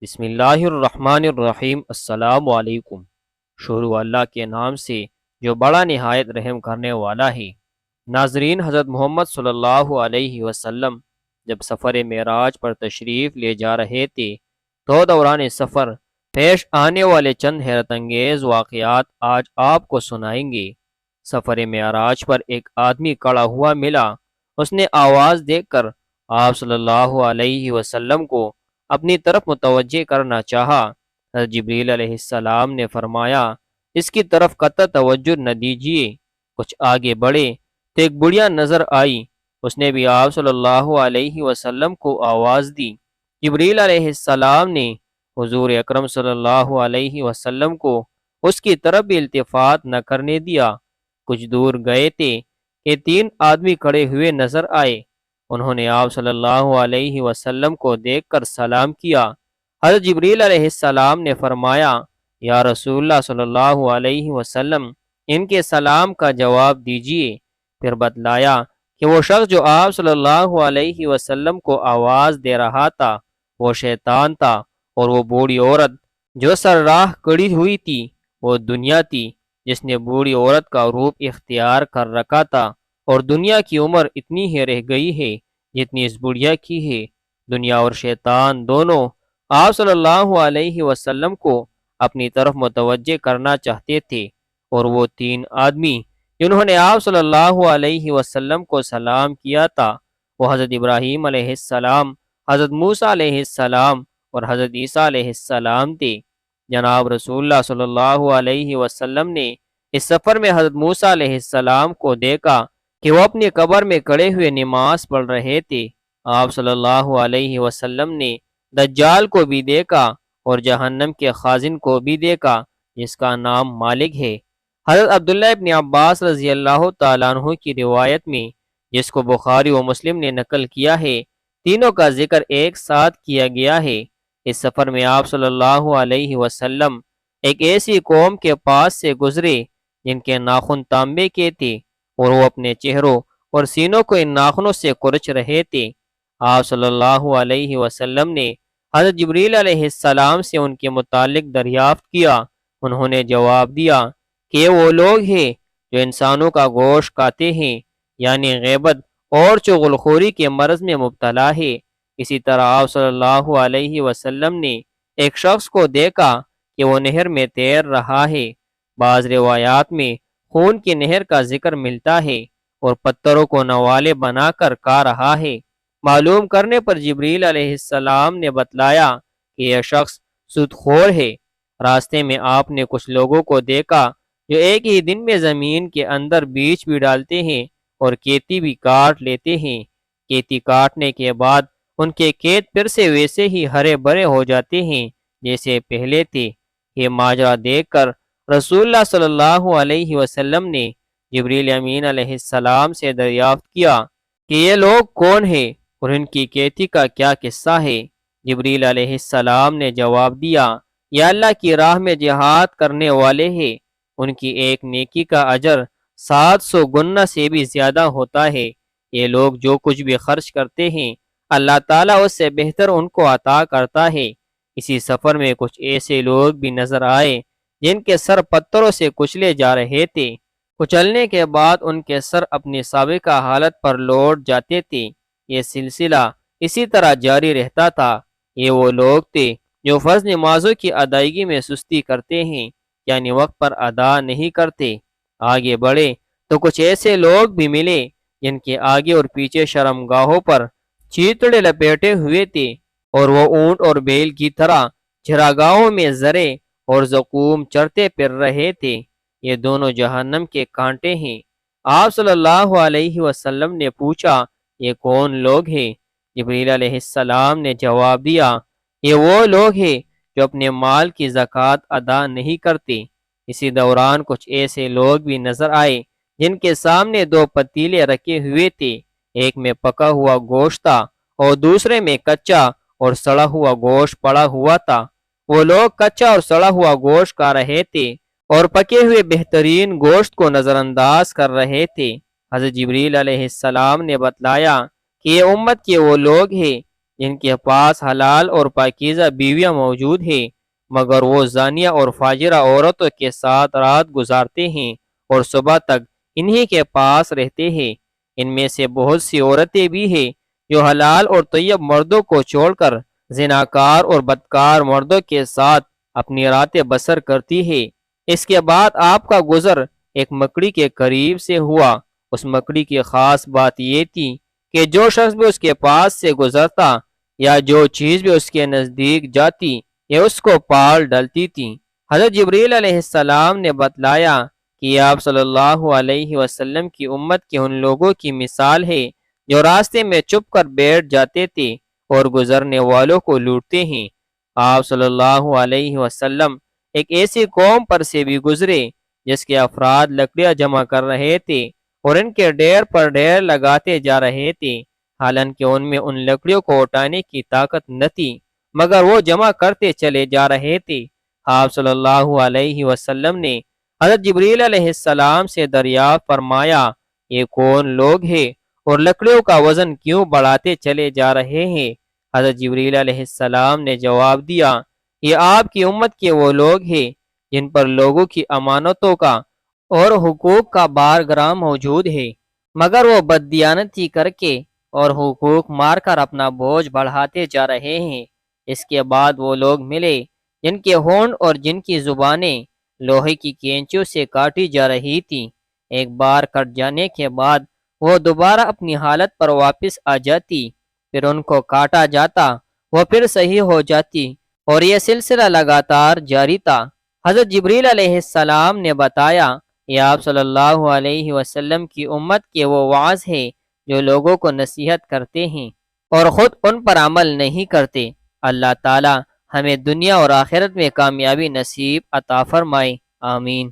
بسم اللہ الرحمن الرحیم۔ السلام علیکم۔ شروع اللہ کے نام سے جو بڑا نہایت رحم کرنے والا ہے۔ ناظرین، حضرت محمد صلی اللہ علیہ وسلم جب سفر معراج پر تشریف لے جا رہے تھے تو دوران سفر پیش آنے والے چند حیرت انگیز واقعات آج آپ کو سنائیں گے۔ سفر معراج پر ایک آدمی کھڑا ہوا ملا۔ اس نے آواز دے کر آپ صلی اللہ علیہ وسلم کو اپنی طرف متوجہ کرنا چاہا۔ حضرت جبریل علیہ السلام نے فرمایا، اس کی طرف قطع توجہ نہ دیجیے۔ کچھ آگے بڑھے تو ایک بڑھیا نظر آئی۔ اس نے بھی آپ صلی اللہ علیہ وسلم کو آواز دی۔ جبریل علیہ السلام نے حضور اکرم صلی اللہ علیہ وسلم کو اس کی طرف بھی التفات نہ کرنے دیا۔ کچھ دور گئے تھے کہ تین آدمی کھڑے ہوئے نظر آئے۔ انہوں نے آپ صلی اللہ علیہ وسلم کو دیکھ کر سلام کیا۔ حضرت جبریل علیہ السلام نے فرمایا، یا رسول اللہ صلی اللہ علیہ وسلم، ان کے سلام کا جواب دیجیے۔ پھر بتلایا کہ وہ شخص جو آپ صلی اللہ علیہ وسلم کو آواز دے رہا تھا وہ شیطان تھا، اور وہ بوڑھی عورت جو سر راہ کھڑی ہوئی تھی وہ دنیا تھی، جس نے بوڑھی عورت کا روپ اختیار کر رکھا تھا، اور دنیا کی عمر اتنی ہی رہ گئی ہے جتنی اس بڑھیا کی ہے۔ دنیا اور شیطان دونوں آپ صلی اللہ علیہ وسلم کو اپنی طرف متوجہ کرنا چاہتے تھے، اور وہ تین آدمی جنہوں نے آپ صلی اللہ علیہ وسلم کو سلام کیا تھا وہ حضرت ابراہیم علیہ السلام، حضرت موسیٰ علیہ السلام اور حضرت عیسیٰ علیہ السلام تھے۔ جناب رسول اللہ صلی اللہ علیہ وسلم نے اس سفر میں حضرت موسیٰ علیہ السلام کو دیکھا کہ وہ اپنی قبر میں کھڑے ہوئے نماز پڑھ رہے تھے۔ آپ صلی اللہ علیہ وسلم نے دجال کو بھی دیکھا اور جہنم کے خازن کو بھی دیکھا جس کا نام مالک ہے۔ حضرت عبداللہ ابن عباس رضی اللہ تعالیٰ عنہ کی روایت میں، جس کو بخاری و مسلم نے نقل کیا ہے، تینوں کا ذکر ایک ساتھ کیا گیا ہے۔ اس سفر میں آپ صلی اللہ علیہ وسلم ایک ایسی قوم کے پاس سے گزرے جن کے ناخن تانبے کے تھے، اور وہ اپنے چہروں اور سینوں کو ان ناخنوں سے کچھ رہے تھے۔ آپ صلی اللہ علیہ وسلم نے حضرت جبریل علیہ السلام سے ان کے متعلق دریافت کیا۔ انہوں نے جواب دیا کہ وہ لوگ ہیں جو انسانوں کا گوشت کھاتے ہیں، یعنی غیبت اور چغل خوری کے مرض میں مبتلا ہے۔ اسی طرح آپ صلی اللہ علیہ وسلم نے ایک شخص کو دیکھا کہ وہ نہر میں تیر رہا ہے۔ بعض روایات میں خون کی نہر کا ذکر ملتا ہے، اور پتھروں کو نوالے بنا کر کھا رہا ہے۔ معلوم کرنے پر جبریل علیہ السلام نے بتلایا کہ یہ شخص سود خور ہے۔ راستے میں آپ نے کچھ لوگوں کو دیکھا جو ایک ہی دن میں زمین کے اندر بیج بھی ڈالتے ہیں اور کھیتی بھی کاٹ لیتے ہیں۔ کھیتی کاٹنے کے بعد ان کے کھیت پھر سے ویسے ہی ہرے بھرے ہو جاتے ہیں جیسے پہلے تھے۔ یہ ماجرا دیکھ کر رسول اللہ صلی اللہ علیہ وسلم نے جبریل امین علیہ السلام سے دریافت کیا کہ یہ لوگ کون ہیں اور ان کی کھیتی کا کیا قصہ ہے۔ جبریل علیہ السلام نے جواب دیا، یہ اللہ کی راہ میں جہاد کرنے والے ہیں، ان کی ایک نیکی کا اجر 700 گنا سے بھی زیادہ ہوتا ہے۔ یہ لوگ جو کچھ بھی خرچ کرتے ہیں اللہ تعالیٰ اس سے بہتر ان کو عطا کرتا ہے۔ اسی سفر میں کچھ ایسے لوگ بھی نظر آئے جن کے سر پتھروں سے کچلے جا رہے تھے۔ کچلنے کے بعد ان کے سر اپنی سابقہ حالت پر لوٹ جاتے تھے۔ یہ سلسلہ اسی طرح جاری رہتا تھا۔ یہ وہ لوگ تھے جو فرض نمازوں کی ادائیگی میں سستی کرتے ہیں، یعنی وقت پر ادا نہیں کرتے۔ آگے بڑھے تو کچھ ایسے لوگ بھی ملے جن کے آگے اور پیچھے شرمگاہوں پر چیتڑے لپیٹے ہوئے تھے، اور وہ اونٹ اور بیل کی طرح چراگاہوں میں زرے اور زقوم چرتے پھر رہے تھے۔ یہ دونوں جہنم کے کانٹے ہیں۔ آپ صلی اللہ علیہ وسلم نے پوچھا، یہ کون لوگ ہیں؟ جبریل علیہ السلام نے جواب دیا، یہ وہ لوگ ہیں جو اپنے مال کی زکوٰۃ ادا نہیں کرتے۔ اسی دوران کچھ ایسے لوگ بھی نظر آئے جن کے سامنے دو پتیلے رکھے ہوئے تھے، ایک میں پکا ہوا گوشت تھا اور دوسرے میں کچا اور سڑا ہوا گوشت پڑا ہوا تھا۔ وہ لوگ کچا اور سڑا ہوا گوشت کھا رہے تھے اور پکے ہوئے بہترین گوشت کو نظر انداز کر رہے تھے۔ حضرت جبریل علیہ السلام نے بتلایا کہ یہ امت کے وہ لوگ ہیں جن کے پاس حلال اور پاکیزہ بیویاں موجود ہیں، مگر وہ زانیہ اور فاجرہ عورتوں کے ساتھ رات گزارتے ہیں اور صبح تک انہی کے پاس رہتے ہیں۔ ان میں سے بہت سی عورتیں بھی ہیں جو حلال اور طیب مردوں کو چھوڑ کر زناکار اور بدکار مردوں کے ساتھ اپنی راتیں بسر کرتی ہے۔ اس کے بعد آپ کا گزر ایک مکڑی کے قریب سے ہوا۔ اس مکڑی کی خاص بات یہ تھی کہ جو شخص بھی اس کے پاس سے گزرتا یا جو چیز بھی اس کے نزدیک جاتی یہ اس کو پال ڈالتی تھی۔ حضرت جبریل علیہ السلام نے بتلایا کہ آپ صلی اللہ علیہ وسلم کی امت کے ان لوگوں کی مثال ہے جو راستے میں چھپ کر بیٹھ جاتے تھے اور گزرنے والوں کو لوٹتے ہیں۔ آپ صلی اللہ علیہ وسلم ایک ایسی قوم پر سے بھی گزرے جس کے افراد لکڑیاں جمع کر رہے تھے اور ان کے ڈھیر پر ڈھیر لگاتے جا رہے تھے، حالانکہ ان میں ان لکڑیوں کو اٹھانے کی طاقت نہ تھی، مگر وہ جمع کرتے چلے جا رہے تھے۔ آپ صلی اللہ علیہ وسلم نے حضرت جبریل علیہ السلام سے دریافت فرمایا، یہ کون لوگ ہیں اور لکڑیوں کا وزن کیوں بڑھاتے چلے جا رہے ہیں؟ حضرت جبریل علیہ السلام نے جواب دیا، یہ آپ کی امت کے وہ لوگ ہیں جن پر لوگوں کی امانتوں کا اور حقوق کا بار گراں موجود ہے، مگر وہ بددیانتی کر کے اور حقوق مار کر اپنا بوجھ بڑھاتے جا رہے ہیں۔ اس کے بعد وہ لوگ ملے جن کے ہونٹ اور جن کی زبانیں لوہے کی کینچیوں سے کاٹی جا رہی تھی۔ ایک بار کٹ جانے کے بعد وہ دوبارہ اپنی حالت پر واپس آ جاتی، پھر ان کو کاٹا جاتا، وہ پھر صحیح ہو جاتی اور یہ سلسلہ لگاتار جاری تھا۔ حضرت جبریل علیہ السلام نے بتایا، یہ آپ صلی اللہ علیہ وسلم کی امت کے وہ واعظ ہیں جو لوگوں کو نصیحت کرتے ہیں اور خود ان پر عمل نہیں کرتے۔ اللہ تعالی ہمیں دنیا اور آخرت میں کامیابی نصیب عطا فرمائے، آمین۔